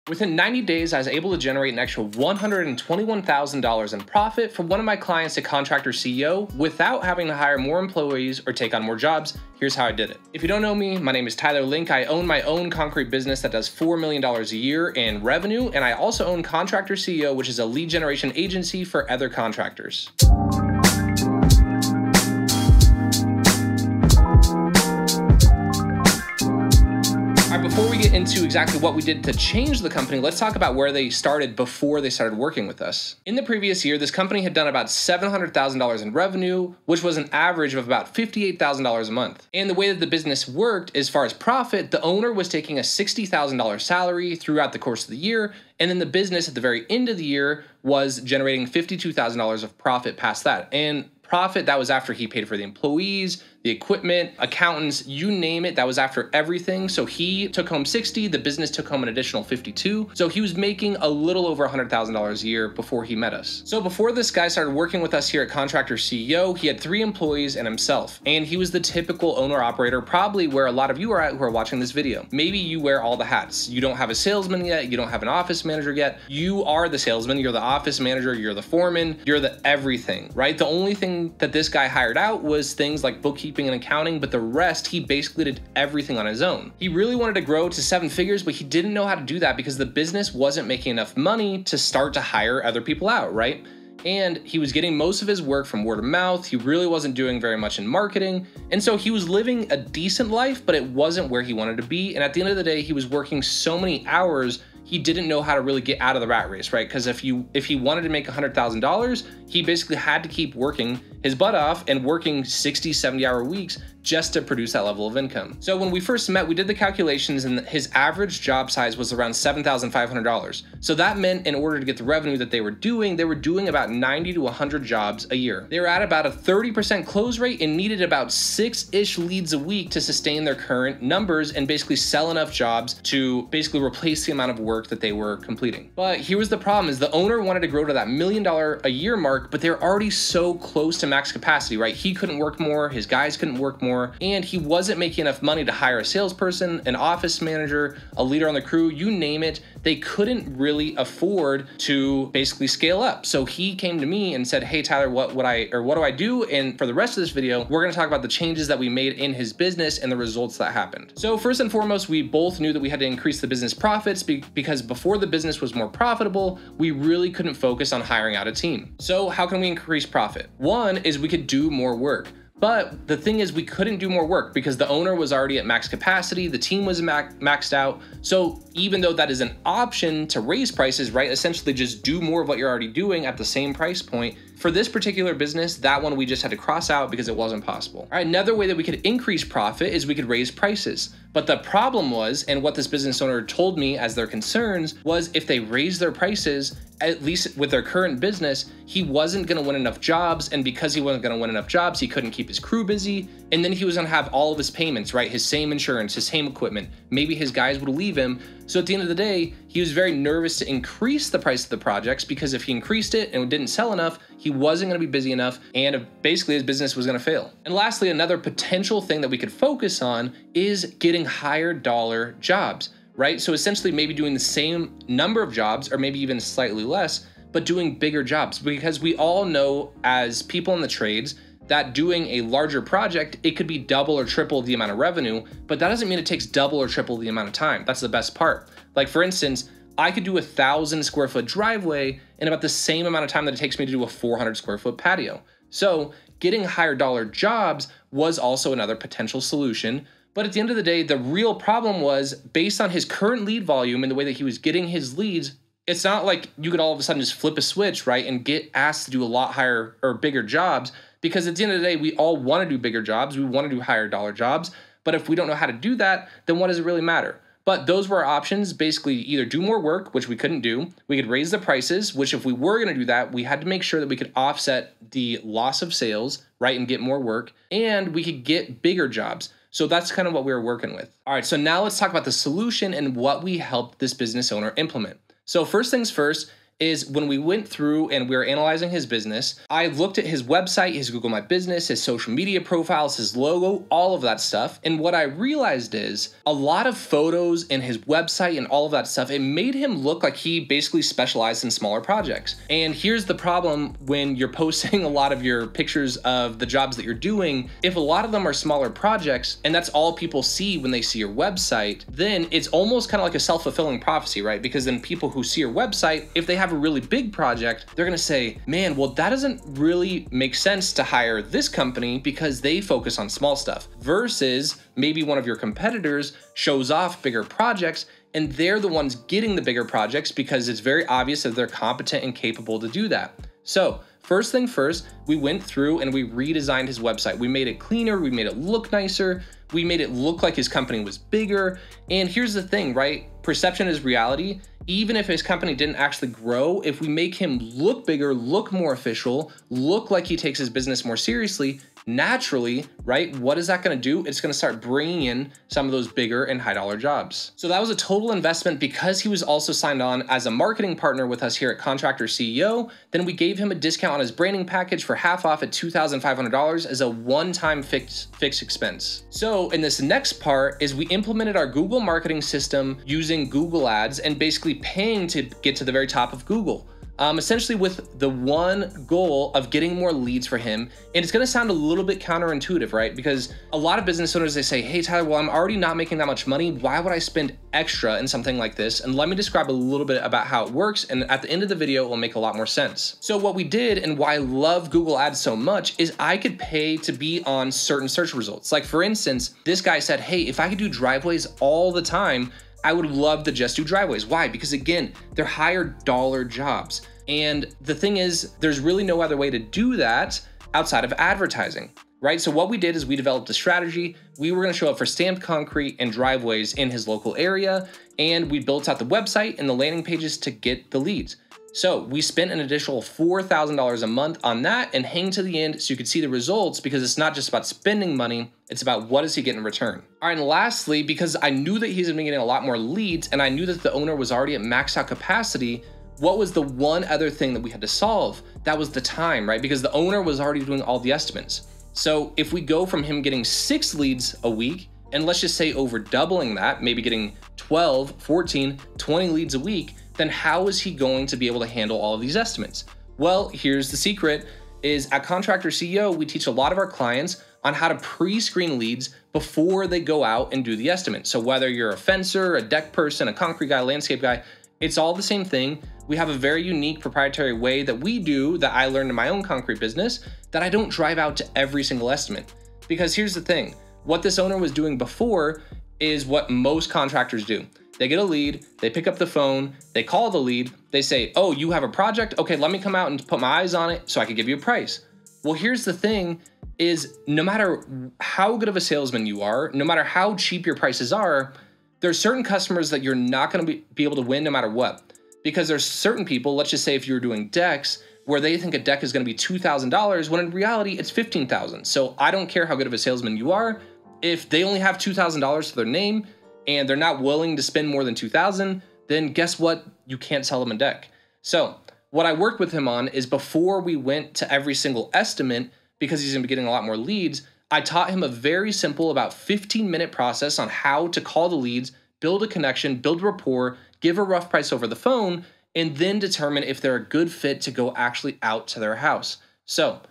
Within 90 days, I was able to generate an extra $121,000 in profit from one of my clients at Contractor CEO without having to hire more employees or take on more jobs. Here's how I did it. If you don't know me, my name is Tyler Link. I own my own concrete business that does $4 million a year in revenue, and I also own Contractor CEO, which is a lead generation agency for other contractors. Before we get into exactly what we did to change the company, let's talk about where they started before they started working with us. In the previous year, this company had done about $700,000 in revenue, which was an average of about $58,000 a month. And the way that the business worked as far as profit, the owner was taking a $60,000 salary throughout the course of the year, and then the business at the very end of the year was generating $52,000 of profit past that. And profit, that was after he paid for the employees, the equipment, accountants, you name it, that was after everything. So he took home 60, the business took home an additional 52. So he was making a little over $100,000 a year before he met us. So before this guy started working with us here at Contractor CEO, he had 3 employees and himself. And he was the typical owner operator, probably where a lot of you are at who are watching this video. Maybe you wear all the hats. You don't have a salesman yet, you don't have an office manager yet. You are the salesman, you're the office manager, you're the foreman, you're the everything, right? The only thing that this guy hired out was things like bookkeeping and accounting, but the rest, he basically did everything on his own. He really wanted to grow to 7 figures, but he didn't know how to do that because the business wasn't making enough money to start to hire other people out, right? And he was getting most of his work from word of mouth. He really wasn't doing very much in marketing. And so he was living a decent life, but it wasn't where he wanted to be. And at the end of the day, he was working so many hours, he didn't know how to really get out of the rat race, right? Because if he wanted to make $100,000, he basically had to keep working his butt off and working 60, 70-hour weeks just to produce that level of income. So when we first met, we did the calculations and his average job size was around $7,500. So that meant in order to get the revenue that they were doing about 90 to 100 jobs a year. They were at about a 30% close rate and needed about 6-ish leads a week to sustain their current numbers and basically sell enough jobs to basically replace the amount of work that they were completing. But here was the problem: is the owner wanted to grow to that $1 million a year mark, but they're already so close to max capacity, right? He couldn't work more, his guys couldn't work more, and he wasn't making enough money to hire a salesperson, an office manager, a leader on the crew, you name it. They couldn't really afford to basically scale up. So he came to me and said, hey Tyler, what do I do? And for the rest of this video, we're gonna talk about the changes that we made in his business and the results that happened. So first and foremost, we both knew that we had to increase the business profits because before the business was more profitable, we really couldn't focus on hiring out a team. So how can we increase profit? One is we could do more work. But the thing is, we couldn't do more work because the owner was already at max capacity, the team was maxed out. So even though that is an option to raise prices, right, essentially just do more of what you're already doing at the same price point, for this particular business, that one we just had to cross out because it wasn't possible. All right, another way that we could increase profit is we could raise prices. But the problem was, and what this business owner told me as their concerns, was if they raised their prices, at least with their current business, he wasn't gonna win enough jobs, and because he wasn't gonna win enough jobs, he couldn't keep his crew busy, and then he was gonna have all of his payments, right? His same insurance, his same equipment, maybe his guys would leave him. So at the end of the day, he was very nervous to increase the price of the projects because if he increased it and didn't sell enough, he wasn't gonna be busy enough, and basically his business was gonna fail. And lastly, another potential thing that we could focus on is getting higher dollar jobs, right? So essentially maybe doing the same number of jobs or maybe even slightly less, but doing bigger jobs, because we all know as people in the trades that doing a larger project, it could be double or triple the amount of revenue, but that doesn't mean it takes double or triple the amount of time. That's the best part. Like for instance, I could do a 1,000 square foot driveway in about the same amount of time that it takes me to do a 400 square foot patio. So getting higher dollar jobs was also another potential solution. But at the end of the day, the real problem was based on his current lead volume and the way that he was getting his leads, it's not like you could all of a sudden just flip a switch, right, and get asked to do a lot higher or bigger jobs, because at the end of the day, we all want to do bigger jobs, we want to do higher dollar jobs, but if we don't know how to do that, then what does it really matter? But those were our options, basically either do more work, which we couldn't do, we could raise the prices, which if we were going to do that, we had to make sure that we could offset the loss of sales, right, and get more work, and we could get bigger jobs. So that's kind of what we were working with. All right, so now let's talk about the solution and what we helped this business owner implement. So first things first, is when we went through and we were analyzing his business, I looked at his website, his Google My Business, his social media profiles, his logo, all of that stuff. And what I realized is a lot of photos in his website and all of that stuff, it made him look like he basically specialized in smaller projects. And here's the problem when you're posting a lot of your pictures of the jobs that you're doing. If a lot of them are smaller projects and that's all people see when they see your website, then it's almost kind of like a self-fulfilling prophecy, right? Because then people who see your website, if they have a really big project, they're gonna say, man, well, that doesn't really make sense to hire this company because they focus on small stuff, versus maybe one of your competitors shows off bigger projects and they're the ones getting the bigger projects because it's very obvious that they're competent and capable to do that. So first thing first, we went through and we redesigned his website. We made it cleaner, we made it look nicer, we made it look like his company was bigger. And here's the thing, right? Perception is reality. Even if his company didn't actually grow, if we make him look bigger, look more official, look like he takes his business more seriously, naturally, right? What is that going to do? It's going to start bringing in some of those bigger and high dollar jobs. So that was a total investment because he was also signed on as a marketing partner with us here at Contractor CEO. Then we gave him a discount on his branding package for half off at $2,500 as a one-time fixed expense. So in this next part is we implemented our Google marketing system using Google Ads and basically paying to get to the very top of Google. Essentially with the one goal of getting more leads for him. And it's gonna sound a little bit counterintuitive, right? Because a lot of business owners, they say, hey Tyler, well, I'm already not making that much money. Why would I spend extra in something like this? And let me describe a little bit about how it works. And at the end of the video, it will make a lot more sense. So what we did and why I love Google Ads so much is I could pay to be on certain search results. Like for instance, this guy said, hey, if I could do driveways all the time, I would love to just do driveways. Why? Because again, they're higher dollar jobs. And the thing is, there's really no other way to do that outside of advertising, right? So what we did is we developed a strategy. We were gonna show up for stamped concrete and driveways in his local area. And we built out the website and the landing pages to get the leads. So we spent an additional $4,000 a month on that and hang to the end so you could see the results, because it's not just about spending money, it's about what does he get in return. All right, and lastly, because I knew that he's been getting a lot more leads and I knew that the owner was already at maxed out capacity, what was the one other thing that we had to solve? That was the time, right? Because the owner was already doing all the estimates. So if we go from him getting 6 leads a week, and let's just say over doubling that, maybe getting 12, 14, 20 leads a week, then how is he going to be able to handle all of these estimates? Well, here's the secret, is at Contractor CEO, we teach a lot of our clients on how to pre-screen leads before they go out and do the estimate. So whether you're a fencer, a deck person, a concrete guy, landscape guy, it's all the same thing. We have a very unique proprietary way that we do that I learned in my own concrete business that I don't drive out to every single estimate. Because here's the thing, what this owner was doing before is what most contractors do. They get a lead, they pick up the phone, they call the lead, they say, oh, you have a project? Okay, let me come out and put my eyes on it so I can give you a price. Well, here's the thing is no matter how good of a salesman you are, no matter how cheap your prices are, there's certain customers that you're not gonna be able to win no matter what. Because there's certain people, let's just say if you're doing decks, where they think a deck is gonna be $2,000, when in reality it's $15,000. So I don't care how good of a salesman you are, if they only have $2,000 to their name, and they're not willing to spend more than $2,000, then guess what? You can't sell them a deck. So what I worked with him on is before we went to every single estimate, because he's gonna be getting a lot more leads, I taught him a very simple, about 15-minute process on how to call the leads, build a connection, build rapport, give a rough price over the phone, and then determine if they're a good fit to go actually out to their house. So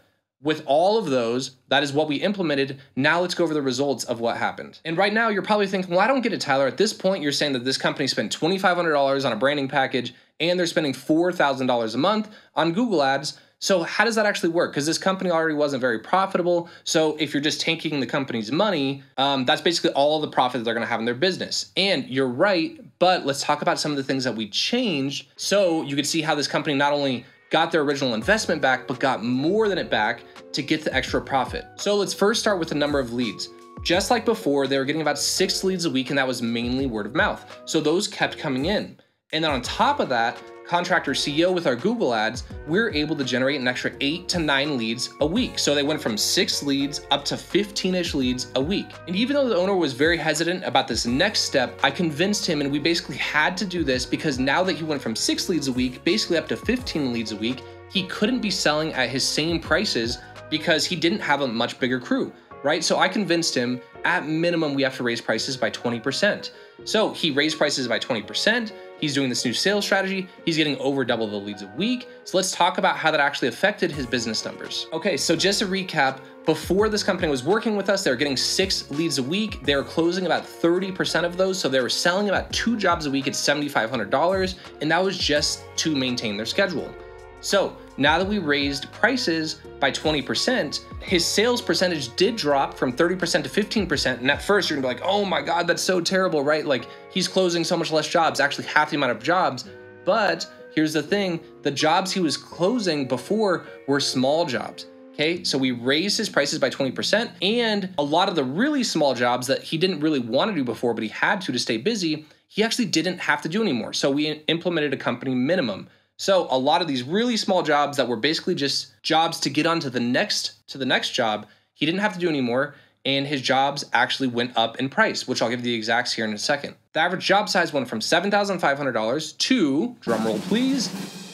with all of those, that is what we implemented. Now let's go over the results of what happened. And right now you're probably thinking, well, I don't get it, Tyler. At this point, you're saying that this company spent $2,500 on a branding package and they're spending $4,000 a month on Google Ads. So how does that actually work? Because this company already wasn't very profitable. So if you're just taking the company's money, that's basically all the profit that they're gonna have in their business. And you're right, but let's talk about some of the things that we changed so you could see how this company not only got their original investment back, but got more than it back to get the extra profit. So let's first start with the number of leads. Just like before, they were getting about 6 leads a week, and that was mainly word of mouth. So those kept coming in. And then on top of that, Contractor CEO with our Google ads, we're able to generate an extra 8 to 9 leads a week. So they went from 6 leads up to 15-ish leads a week. And even though the owner was very hesitant about this next step, I convinced him, and we basically had to do this because now that he went from 6 leads a week, basically up to 15 leads a week, he couldn't be selling at his same prices because he didn't have a much bigger crew, right? So I convinced him at minimum we have to raise prices by 20%. So he raised prices by 20%. He's doing this new sales strategy. He's getting over double the leads a week. So let's talk about how that actually affected his business numbers. Okay, so just to recap, before this company was working with us, they were getting 6 leads a week. They were closing about 30% of those. So they were selling about 2 jobs a week at $7,500. And that was just to maintain their schedule. So now that we raised prices by 20%, his sales percentage did drop from 30% to 15%. And at first you're gonna be like, oh my God, that's so terrible, right? Like he's closing so much less jobs, actually half the amount of jobs. But here's the thing, the jobs he was closing before were small jobs. Okay, so we raised his prices by 20%, and a lot of the really small jobs that he didn't really want to do before, but he had to stay busy, he actually didn't have to do anymore. So we implemented a company minimum. So a lot of these really small jobs that were basically just jobs to get on to the next job, he didn't have to do anymore, and his jobs actually went up in price, which I'll give you the exacts here in a second. The average job size went from $7,500 to, drumroll please,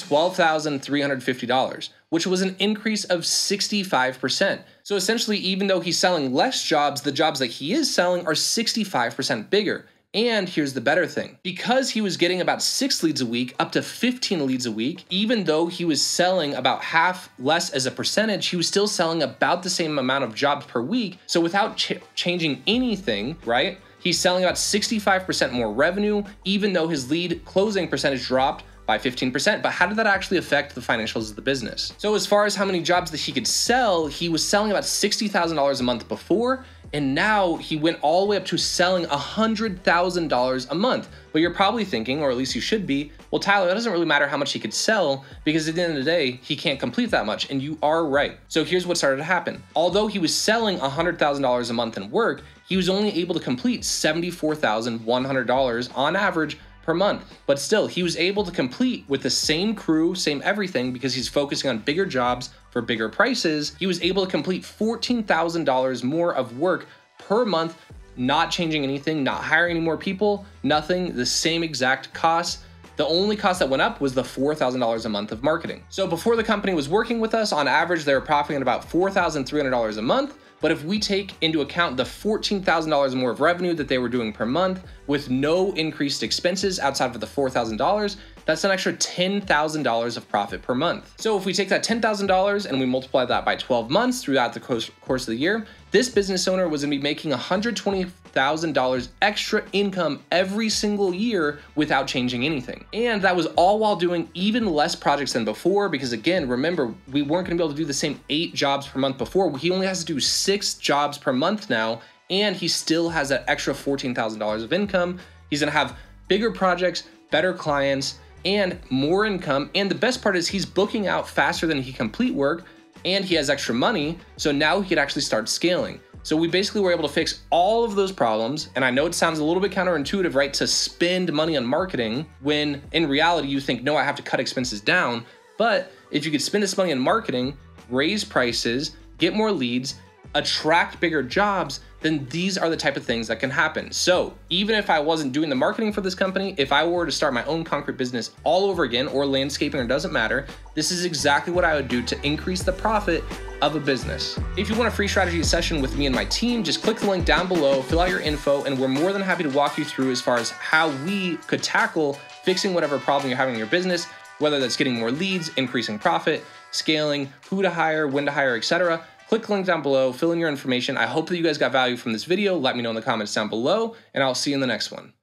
$12,350, which was an increase of 65%. So essentially, even though he's selling less jobs, the jobs that he is selling are 65% bigger. And here's the better thing. Because he was getting about 6 leads a week, up to 15 leads a week, even though he was selling about half less as a percentage, he was still selling about the same amount of jobs per week. So without changing anything, right? He's selling about 65% more revenue, even though his lead closing percentage dropped by 15%. But how did that actually affect the financials of the business? So as far as how many jobs that he could sell, he was selling about $60,000 a month before, and now he went all the way up to selling $100,000 a month. But you're probably thinking, or at least you should be, well, Tyler, that doesn't really matter how much he could sell because at the end of the day, he can't complete that much. And you are right. So here's what started to happen. Although he was selling $100,000 a month in work, he was only able to complete $74,100 on average per month. But still, he was able to complete with the same crew, same everything, because he's focusing on bigger jobs for bigger prices. He was able to complete $14,000 more of work per month, not changing anything, not hiring any more people, nothing, the same exact costs. The only cost that went up was the $4,000 a month of marketing. So before the company was working with us, on average, they were profiting about $4,300 a month. But if we take into account the $14,000 more of revenue that they were doing per month with no increased expenses outside of the $4,000, that's an extra $10,000 of profit per month. So if we take that $10,000 and we multiply that by 12 months throughout the course of the year, this business owner was gonna be making $120,000 extra income every single year without changing anything. And that was all while doing even less projects than before, because again, remember, we weren't gonna be able to do the same 8 jobs per month before. He only has to do 6 jobs per month now, and he still has that extra $14,000 of income. He's gonna have bigger projects, better clients, and more income. And the best part is he's booking out faster than he complete work, and he has extra money. So now he could actually start scaling. So we basically were able to fix all of those problems. And I know it sounds a little bit counterintuitive, right? To spend money on marketing when in reality you think, no, I have to cut expenses down. But if you could spend this money on marketing, raise prices, get more leads, attract bigger jobs, then these are the type of things that can happen. So even if I wasn't doing the marketing for this company, if I were to start my own concrete business all over again, or landscaping, or doesn't matter, this is exactly what I would do to increase the profit of a business. If you want a free strategy session with me and my team, just click the link down below, fill out your info, and we're more than happy to walk you through as far as how we could tackle fixing whatever problem you're having in your business, whether that's getting more leads, increasing profit, scaling, who to hire, when to hire, etc. Click the link down below, fill in your information. I hope that you guys got value from this video. Let me know in the comments down below, and I'll see you in the next one.